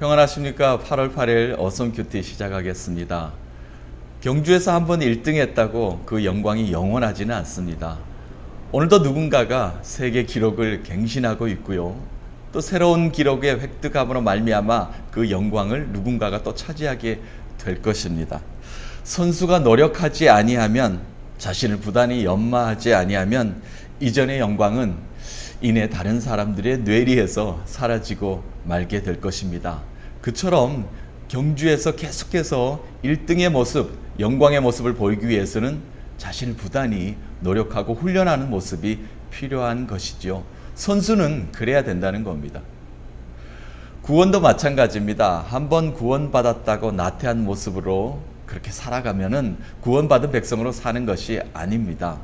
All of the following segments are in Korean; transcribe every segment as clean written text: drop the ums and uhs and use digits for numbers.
평안하십니까? 8월 8일 어썸 큐티 시작하겠습니다. 경주에서 한번 1등 했다고 그 영광이 영원하지는 않습니다. 오늘도 누군가가 세계 기록을 갱신하고 있고요. 또 새로운 기록의 획득함으로 말미암아 그 영광을 누군가가 또 차지하게 될 것입니다. 선수가 노력하지 아니하면, 자신을 부단히 연마하지 아니하면 이전의 영광은 이내 다른 사람들의 뇌리에서 사라지고 말게 될 것입니다. 그처럼 경주에서 계속해서 1등의 모습, 영광의 모습을 보이기 위해서는 자신을 부단히 노력하고 훈련하는 모습이 필요한 것이지요. 선수는 그래야 된다는 겁니다. 구원도 마찬가지입니다. 한번 구원받았다고 나태한 모습으로 그렇게 살아가면은 구원받은 백성으로 사는 것이 아닙니다.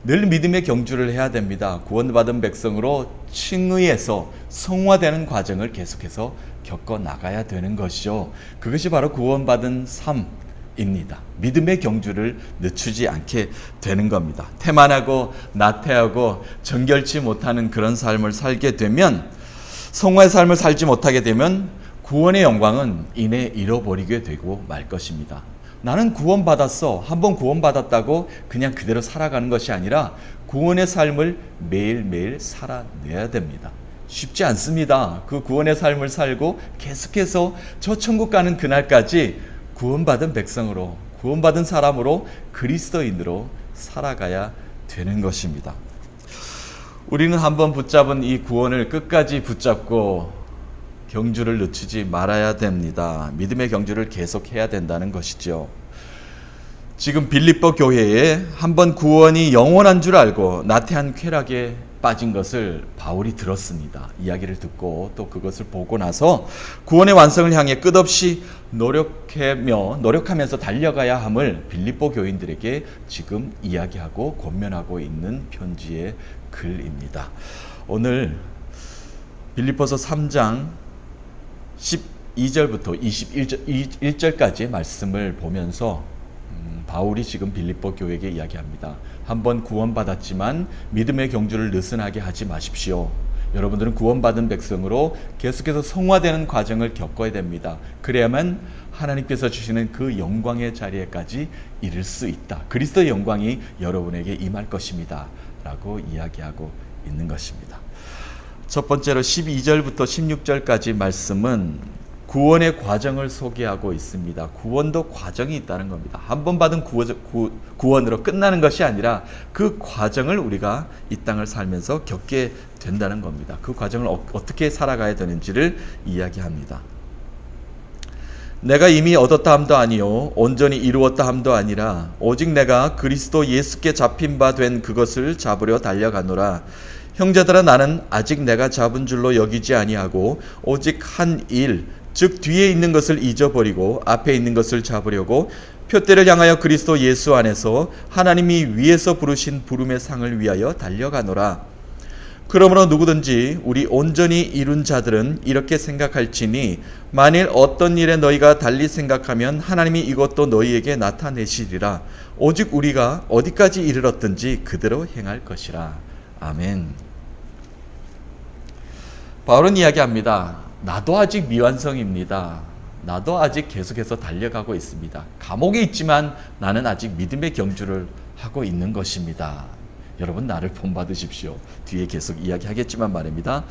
늘 믿음의 경주를 해야 됩니다. 구원받은 백성으로 칭의해서 성화되는 과정을 계속해서 겪어 나가야 되는 것이죠. 그것이 바로 구원받은 삶입니다. 믿음의 경주를 늦추지 않게 되는 겁니다. 태만하고 나태하고 정결치 못하는 그런 삶을 살게 되면, 성화의 삶을 살지 못하게 되면 구원의 영광은 이내 잃어버리게 되고 말 것입니다. 나는 구원받았어. 한번 구원받았다고 그냥 그대로 살아가는 것이 아니라 구원의 삶을 매일매일 살아내야 됩니다. 쉽지 않습니다. 그 구원의 삶을 살고 계속해서 저 천국 가는 그날까지 구원받은 백성으로, 구원받은 사람으로, 그리스도인으로 살아가야 되는 것입니다. 우리는 한번 붙잡은 이 구원을 끝까지 붙잡고 경주를 늦추지 말아야 됩니다. 믿음의 경주를 계속해야 된다는 것이죠. 지금 빌립보 교회에 한번 구원이 영원한 줄 알고 나태한 쾌락에 빠진 것을 바울이 들었습니다. 이야기를 듣고 또 그것을 보고 나서 구원의 완성을 향해 끝없이 노력하면서 달려가야 함을 빌립보 교인들에게 지금 이야기하고 권면하고 있는 편지의 글입니다. 오늘 빌립보서 3장 12절부터 21절까지의 말씀을 보면서 바울이 지금 빌립보 교회에게 이야기합니다. 한번 구원받았지만 믿음의 경주를 느슨하게 하지 마십시오. 여러분들은 구원받은 백성으로 계속해서 성화되는 과정을 겪어야 됩니다. 그래야만 하나님께서 주시는 그 영광의 자리에까지 이를 수 있다. 그리스도의 영광이 여러분에게 임할 것입니다. 라고 이야기하고 있는 것입니다. 첫 번째로 12절부터 16절까지 말씀은 구원의 과정을 소개하고 있습니다. 구원도 과정이 있다는 겁니다. 한 번 받은 구원으로 끝나는 것이 아니라 그 과정을 우리가 이 땅을 살면서 겪게 된다는 겁니다. 그 과정을 어떻게 살아가야 되는지를 이야기합니다. 내가 이미 얻었다 함도 아니요 온전히 이루었다 함도 아니라 오직 내가 그리스도 예수께 잡힌 바 된 그것을 잡으려 달려가노라. 형제들아, 나는 아직 내가 잡은 줄로 여기지 아니하고 오직 한 일, 즉 뒤에 있는 것을 잊어버리고 앞에 있는 것을 잡으려고 표대를 향하여 그리스도 예수 안에서 하나님이 위에서 부르신 부름의 상을 위하여 달려가노라. 그러므로 누구든지 우리 온전히 이룬 자들은 이렇게 생각할지니 만일 어떤 일에 너희가 달리 생각하면 하나님이 이것도 너희에게 나타내시리라. 오직 우리가 어디까지 이르렀든지 그대로 행할 것이라. 아멘. 바울은 이야기합니다. 나도 아직 미완성입니다. 나도 아직 계속해서 달려가고 있습니다. 감옥에 있지만 나는 아직 믿음의 경주를 하고 있는 것입니다. 여러분, 나를 본받으십시오. 뒤에 계속 이야기하겠지만 말입니다.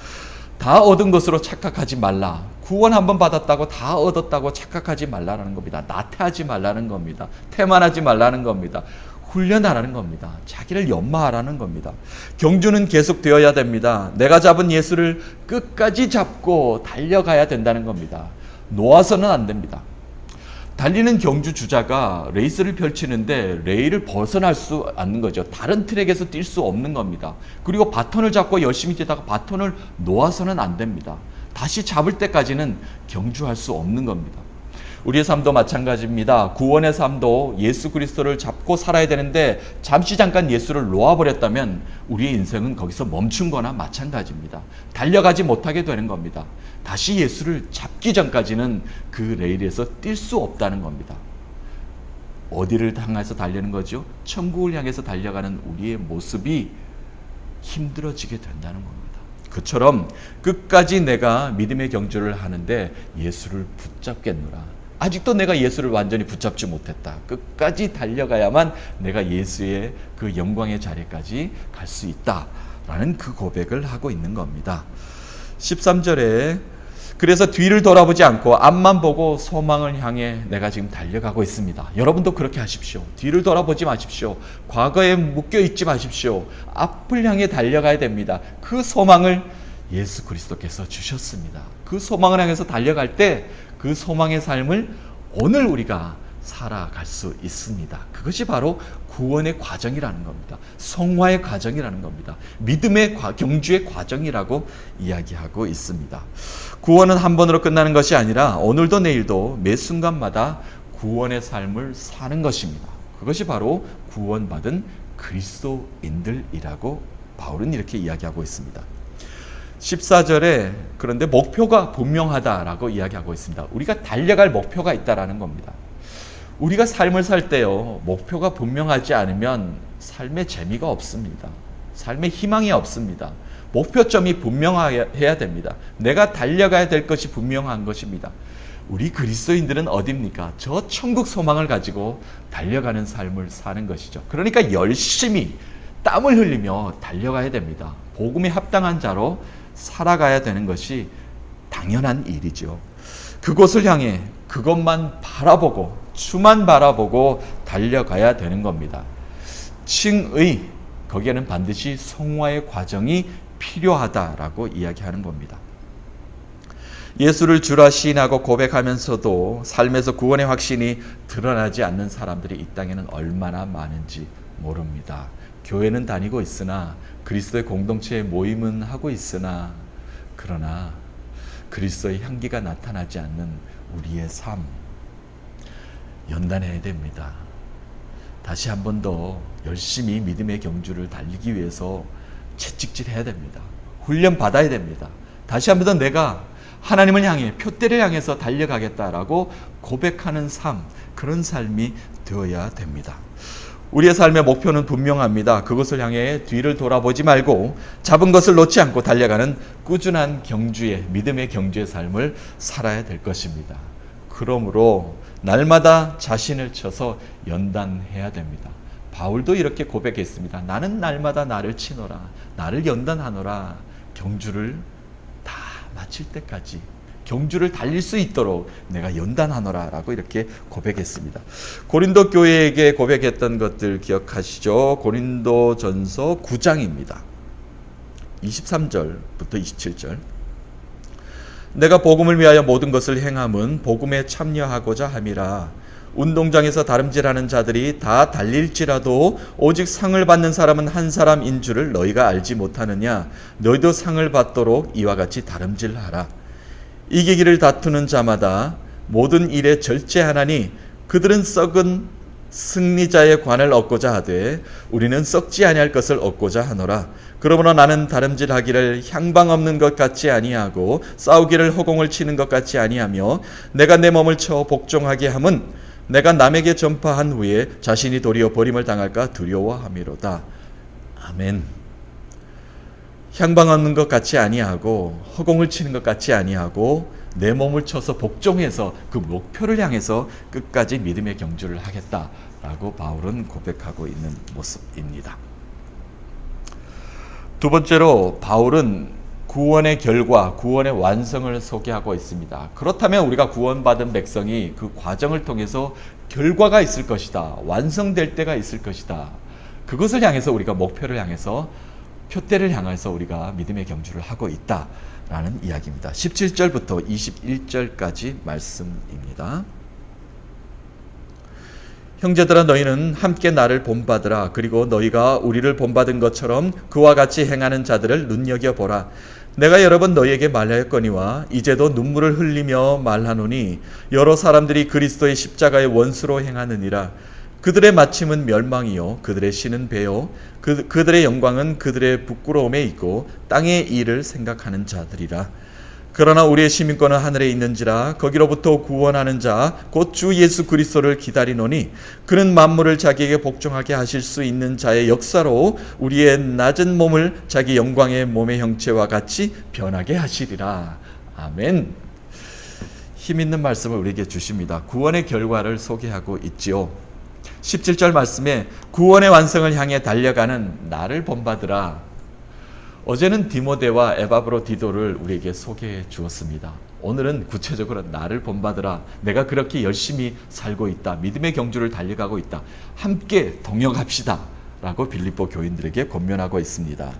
다 얻은 것으로 착각하지 말라. 구원 한번 받았다고 다 얻었다고 착각하지 말라는 겁니다. 나태하지 말라는 겁니다. 태만하지 말라는 겁니다. 훈련하라는 겁니다. 자기를 연마하라는 겁니다. 경주는 계속되어야 됩니다. 내가 잡은 예수를 끝까지 잡고 달려가야 된다는 겁니다. 놓아서는 안 됩니다. 달리는 경주 주자가 레이스를 펼치는데 레일을 벗어날 수 없는 거죠. 다른 트랙에서 뛸 수 없는 겁니다. 그리고 바톤을 잡고 열심히 뛰다가 바톤을 놓아서는 안 됩니다. 다시 잡을 때까지는 경주할 수 없는 겁니다. 우리의 삶도 마찬가지입니다. 구원의 삶도 예수 그리스도를 잡고 살아야 되는데 잠시 잠깐 예수를 놓아버렸다면 우리의 인생은 거기서 멈춘 거나 마찬가지입니다. 달려가지 못하게 되는 겁니다. 다시 예수를 잡기 전까지는 그 레일에서 뛸 수 없다는 겁니다. 어디를 향해서 달리는 거죠? 천국을 향해서 달려가는 우리의 모습이 힘들어지게 된다는 겁니다. 그처럼 끝까지 내가 믿음의 경주를 하는데 예수를 붙잡겠노라. 아직도 내가 예수를 완전히 붙잡지 못했다. 끝까지 달려가야만 내가 예수의 그 영광의 자리까지 갈 수 있다라는 그 고백을 하고 있는 겁니다. 13절에 그래서 뒤를 돌아보지 않고 앞만 보고 소망을 향해 내가 지금 달려가고 있습니다. 여러분도 그렇게 하십시오. 뒤를 돌아보지 마십시오. 과거에 묶여있지 마십시오. 앞을 향해 달려가야 됩니다. 그 소망을 예수 그리스도께서 주셨습니다. 그 소망을 향해서 달려갈 때 그 소망의 삶을 오늘 우리가 살아갈 수 있습니다. 그것이 바로 구원의 과정이라는 겁니다. 성화의 과정이라는 겁니다. 믿음의 경주의 과정이라고 이야기하고 있습니다. 구원은 한 번으로 끝나는 것이 아니라 오늘도 내일도 매 순간마다 구원의 삶을 사는 것입니다. 그것이 바로 구원받은 그리스도인들이라고 바울은 이렇게 이야기하고 있습니다. 14절에 그런데 목표가 분명하다라고 이야기하고 있습니다. 우리가 달려갈 목표가 있다라는 겁니다. 우리가 삶을 살 때요, 목표가 분명하지 않으면 삶의 재미가 없습니다. 삶의 희망이 없습니다. 목표점이 분명해야 됩니다. 내가 달려가야 될 것이 분명한 것입니다. 우리 그리스도인들은 어디입니까? 저 천국 소망을 가지고 달려가는 삶을 사는 것이죠. 그러니까 열심히 땀을 흘리며 달려가야 됩니다. 복음에 합당한 자로 살아가야 되는 것이 당연한 일이죠. 그곳을 향해 그것만 바라보고 주만 바라보고 달려가야 되는 겁니다. 칭의, 거기에는 반드시 성화의 과정이 필요하다라고 이야기하는 겁니다. 예수를 주라 시인하고 고백하면서도 삶에서 구원의 확신이 드러나지 않는 사람들이 이 땅에는 얼마나 많은지 모릅니다. 교회는 다니고 있으나 그리스도의 공동체에 모임은 하고 있으나 그러나 그리스도의 향기가 나타나지 않는 우리의 삶 연단해야 됩니다. 다시 한 번 더 열심히 믿음의 경주를 달리기 위해서 채찍질해야 됩니다. 훈련 받아야 됩니다. 다시 한 번 더 내가 하나님을 향해 표대를 향해서 달려가겠다라고 고백하는 삶, 그런 삶이 되어야 됩니다. 우리의 삶의 목표는 분명합니다. 그것을 향해 뒤를 돌아보지 말고 잡은 것을 놓지 않고 달려가는 꾸준한 경주의, 믿음의 경주의 삶을 살아야 될 것입니다. 그러므로 날마다 자신을 쳐서 연단해야 됩니다. 바울도 이렇게 고백했습니다. 나는 날마다 나를 치노라, 나를 연단하노라. 경주를 다 마칠 때까지, 경주를 달릴 수 있도록 내가 연단하노라 라고 이렇게 고백했습니다. 고린도 교회에게 고백했던 것들 기억하시죠? 고린도전서 9장입니다. 23절부터 27절. 내가 복음을 위하여 모든 것을 행함은 복음에 참여하고자 함이라. 운동장에서 다름질하는 자들이 다 달릴지라도 오직 상을 받는 사람은 한 사람인 줄을 너희가 알지 못하느냐? 너희도 상을 받도록 이와 같이 다름질하라. 이기기를 다투는 자마다 모든 일에 절제하나니 그들은 썩은 승리자의 관을 얻고자 하되 우리는 썩지 아니할 것을 얻고자 하노라. 그러므로 나는 다름질하기를 향방 없는 것 같지 아니하고 싸우기를 허공을 치는 것 같지 아니하며 내가 내 몸을 쳐 복종하게 함은 내가 남에게 전파한 후에 자신이 도리어 버림을 당할까 두려워함이로다. 아멘. 향방 없는 것 같지 아니하고 허공을 치는 것 같지 아니하고 내 몸을 쳐서 복종해서 그 목표를 향해서 끝까지 믿음의 경주를 하겠다라고 바울은 고백하고 있는 모습입니다. 두 번째로 바울은 구원의 결과, 구원의 완성을 소개하고 있습니다. 그렇다면 우리가 구원받은 백성이 그 과정을 통해서 결과가 있을 것이다. 완성될 때가 있을 것이다. 그것을 향해서 우리가 목표를 향해서 표대를 향해서 우리가 믿음의 경주를 하고 있다라는 이야기입니다. 17절부터 21절까지 말씀입니다. 형제들아 너희는 함께 나를 본받으라. 그리고 너희가 우리를 본받은 것처럼 그와 같이 행하는 자들을 눈여겨보라. 내가 여러 번 너희에게 말하였거니와 이제도 눈물을 흘리며 말하노니 여러 사람들이 그리스도의 십자가의 원수로 행하느니라. 그들의 마침은 멸망이요 그들의 신은 배요 그들의 영광은 그들의 부끄러움에 있고 땅의 일을 생각하는 자들이라. 그러나 우리의 시민권은 하늘에 있는지라 거기로부터 구원하는 자 곧 주 예수 그리스도를 기다리노니 그는 만물을 자기에게 복종하게 하실 수 있는 자의 역사로 우리의 낮은 몸을 자기 영광의 몸의 형체와 같이 변하게 하시리라. 아멘. 힘 있는 말씀을 우리에게 주십니다. 구원의 결과를 소개하고 있지요. 17절 말씀에 구원의 완성을 향해 달려가는 나를 본받으라. 어제는 디모데와 에바브로디도를 우리에게 소개해 주었습니다. 오늘은 구체적으로 나를 본받으라. 내가 그렇게 열심히 살고 있다. 믿음의 경주를 달려가고 있다. 함께 동역합시다. 라고 빌립보 교인들에게 권면하고 있습니다.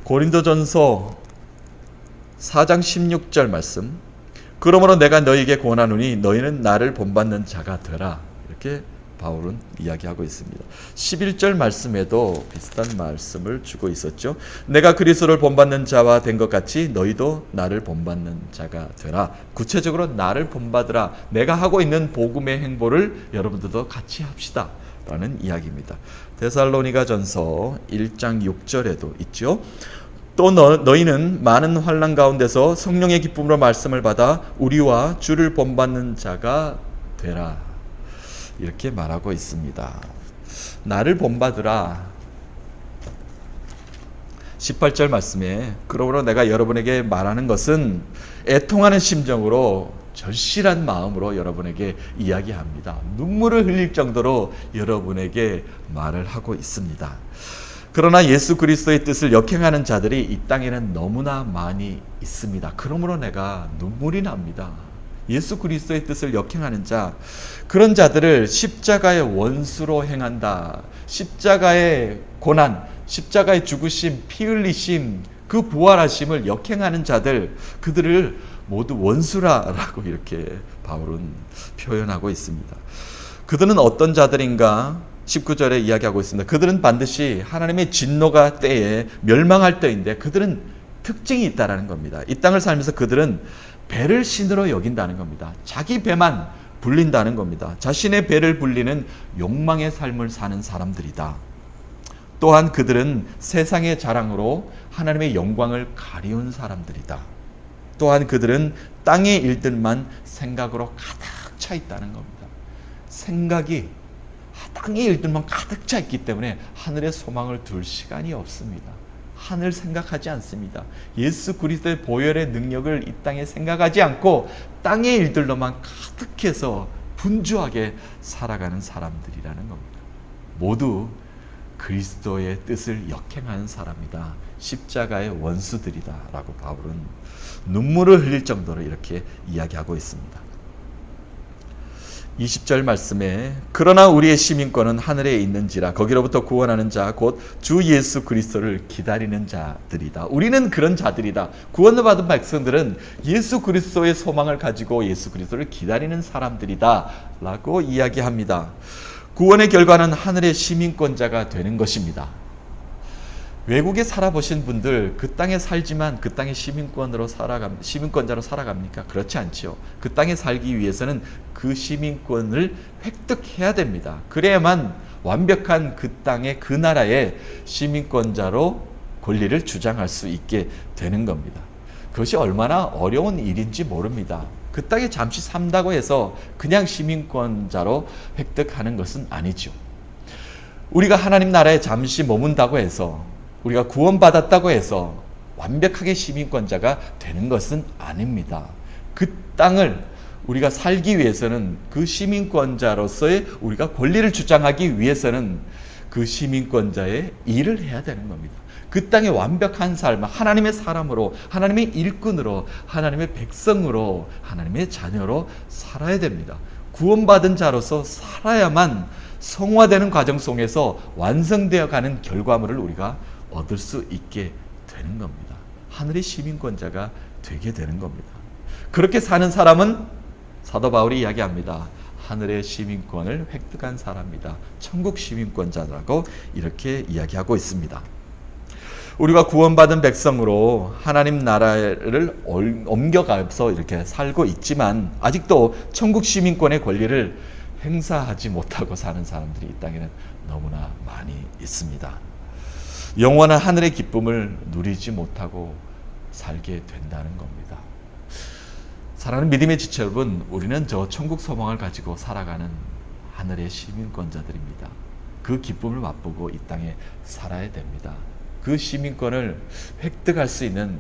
고린도전서 4장 16절 말씀. 그러므로 내가 너희에게 권하노니 너희는 나를 본받는 자가 되라. 이렇게 바울은 이야기하고 있습니다. 11절 말씀에도 비슷한 말씀을 주고 있었죠. 내가 그리스도를 본받는 자와 된 것 같이 너희도 나를 본받는 자가 되라. 구체적으로 나를 본받으라. 내가 하고 있는 복음의 행보를 여러분들도 같이 합시다. 라는 이야기입니다. 데살로니가전서 1장 6절에도 있죠. 또 너희는 많은 환난 가운데서 성령의 기쁨으로 말씀을 받아 우리와 주를 본받는 자가 되라. 이렇게 말하고 있습니다. 나를 본받으라. 18절 말씀에 그러므로 내가 여러분에게 말하는 것은 애통하는 심정으로 절실한 마음으로 여러분에게 이야기합니다. 눈물을 흘릴 정도로 여러분에게 말을 하고 있습니다. 그러나 예수 그리스도의 뜻을 역행하는 자들이 이 땅에는 너무나 많이 있습니다. 그러므로 내가 눈물이 납니다. 예수 그리스도의 뜻을 역행하는 자, 그런 자들을 십자가의 원수로 행한다. 십자가의 고난, 십자가의 죽으심, 피 흘리심, 그 부활하심을 역행하는 자들, 그들을 모두 원수라라고 이렇게 바울은 표현하고 있습니다. 그들은 어떤 자들인가? 19절에 이야기하고 있습니다. 그들은 반드시 하나님의 진노가 때에 멸망할 때인데 그들은 특징이 있다라는 겁니다. 이 땅을 살면서 그들은 배를 신으로 여긴다는 겁니다. 자기 배만 불린다는 겁니다. 자신의 배를 불리는 욕망의 삶을 사는 사람들이다. 또한 그들은 세상의 자랑으로 하나님의 영광을 가리운 사람들이다. 또한 그들은 땅의 일들만 생각으로 가득 차 있다는 겁니다. 생각이 땅의 일들만 가득 차 있기 때문에 하늘의 소망을 둘 시간이 없습니다. 하늘 생각하지 않습니다. 예수 그리스도의 보혈의 능력을 이 땅에 생각하지 않고 땅의 일들로만 가득해서 분주하게 살아가는 사람들이라는 겁니다. 모두 그리스도의 뜻을 역행하는 사람이다. 십자가의 원수들이다. 라고 바울은 눈물을 흘릴 정도로 이렇게 이야기하고 있습니다. 20절 말씀에 그러나 우리의 시민권은 하늘에 있는지라 거기로부터 구원하는 자 곧 주 예수 그리스도를 기다리는 자들이다. 우리는 그런 자들이다. 구원을 받은 백성들은 예수 그리스도의 소망을 가지고 예수 그리스도를 기다리는 사람들이다 라고 이야기합니다. 구원의 결과는 하늘의 시민권자가 되는 것입니다. 외국에 살아보신 분들 그 땅에 살지만 그 땅의 시민권자로 살아갑니까? 그렇지 않죠. 그 땅에 살기 위해서는 그 시민권을 획득해야 됩니다. 그래야만 완벽한 그 땅의 그 나라의 시민권자로 권리를 주장할 수 있게 되는 겁니다. 그것이 얼마나 어려운 일인지 모릅니다. 그 땅에 잠시 산다고 해서 그냥 시민권자로 획득하는 것은 아니죠. 우리가 하나님 나라에 잠시 머문다고 해서 우리가 구원받았다고 해서 완벽하게 시민권자가 되는 것은 아닙니다. 그 땅을 우리가 살기 위해서는 그 시민권자로서의 우리가 권리를 주장하기 위해서는 그 시민권자의 일을 해야 되는 겁니다. 그 땅의 완벽한 삶, 하나님의 사람으로, 하나님의 일꾼으로, 하나님의 백성으로, 하나님의 자녀로 살아야 됩니다. 구원받은 자로서 살아야만 성화되는 과정 속에서 완성되어 가는 결과물을 우리가 얻을 수 있게 되는 겁니다. 하늘의 시민권자가 되게 되는 겁니다. 그렇게 사는 사람은 사도 바울이 이야기합니다. 하늘의 시민권을 획득한 사람이다. 천국 시민권자라고 이렇게 이야기하고 있습니다. 우리가 구원받은 백성으로 하나님 나라를 옮겨가서 이렇게 살고 있지만 아직도 천국 시민권의 권리를 행사하지 못하고 사는 사람들이 이 땅에는 너무나 많이 있습니다. 영원한 하늘의 기쁨을 누리지 못하고 살게 된다는 겁니다. 사랑하는 믿음의 지체 여러분, 우리는 저 천국 소망을 가지고 살아가는 하늘의 시민권자들입니다. 그 기쁨을 맛보고 이 땅에 살아야 됩니다. 그 시민권을 획득할 수 있는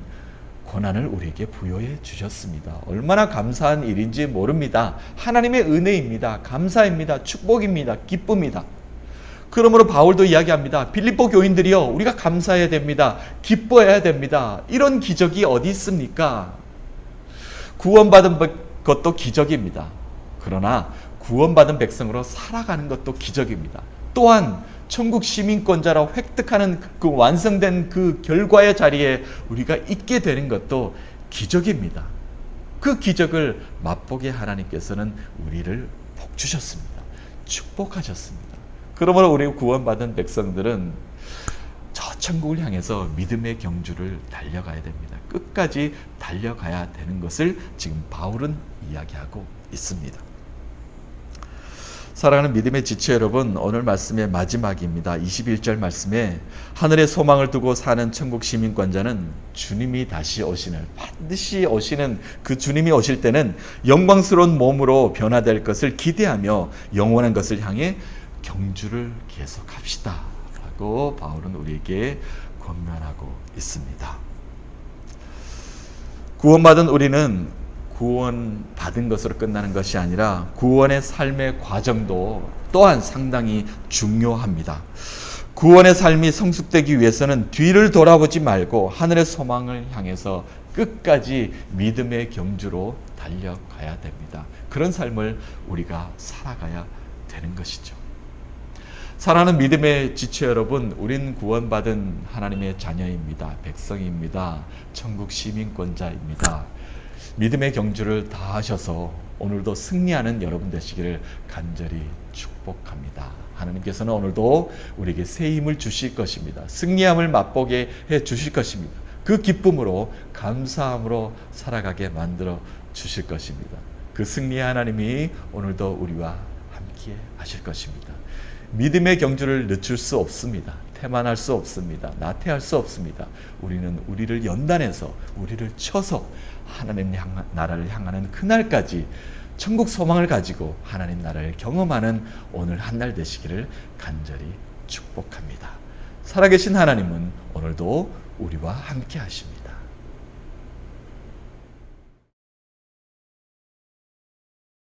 권한을 우리에게 부여해 주셨습니다. 얼마나 감사한 일인지 모릅니다. 하나님의 은혜입니다. 감사입니다. 축복입니다. 기쁨이다. 그러므로 바울도 이야기합니다. 빌립보 교인들이여, 우리가 감사해야 됩니다. 기뻐해야 됩니다. 이런 기적이 어디 있습니까? 구원받은 것도 기적입니다. 그러나 구원받은 백성으로 살아가는 것도 기적입니다. 또한 천국 시민권자로 획득하는 그 완성된 그 결과의 자리에 우리가 있게 되는 것도 기적입니다. 그 기적을 맛보게 하나님께서는 우리를 복 주셨습니다. 축복하셨습니다. 그러므로 우리 구원받은 백성들은 저 천국을 향해서 믿음의 경주를 달려가야 됩니다. 끝까지 달려가야 되는 것을 지금 바울은 이야기하고 있습니다. 사랑하는 믿음의 지체 여러분, 오늘 말씀의 마지막입니다. 21절 말씀에 하늘의 소망을 두고 사는 천국 시민권자는 주님이 다시 오시는, 반드시 오시는 그 주님이 오실 때는 영광스러운 몸으로 변화될 것을 기대하며 영원한 것을 향해 경주를 계속합시다 라고 바울은 우리에게 권면하고 있습니다. 구원받은 우리는 구원받은 것으로 끝나는 것이 아니라 구원의 삶의 과정도 또한 상당히 중요합니다. 구원의 삶이 성숙되기 위해서는 뒤를 돌아보지 말고 하늘의 소망을 향해서 끝까지 믿음의 경주로 달려가야 됩니다. 그런 삶을 우리가 살아가야 되는 것이죠. 사랑하는 믿음의 지체 여러분, 우린 구원받은 하나님의 자녀입니다. 백성입니다. 천국 시민권자입니다. 믿음의 경주를 다 하셔서 오늘도 승리하는 여러분 되시기를 간절히 축복합니다. 하나님께서는 오늘도 우리에게 새 힘을 주실 것입니다. 승리함을 맛보게 해 주실 것입니다. 그 기쁨으로 감사함으로 살아가게 만들어 주실 것입니다. 그 승리의 하나님이 오늘도 우리와 함께 하실 것입니다. 믿음의 경주를 늦출 수 없습니다. 태만할 수 없습니다. 나태할 수 없습니다. 우리는 우리를 연단해서 우리를 쳐서 하나님 나라를 향하는 그날까지 천국 소망을 가지고 하나님 나라를 경험하는 오늘 한 날 되시기를 간절히 축복합니다. 살아계신 하나님은 오늘도 우리와 함께 하십니다.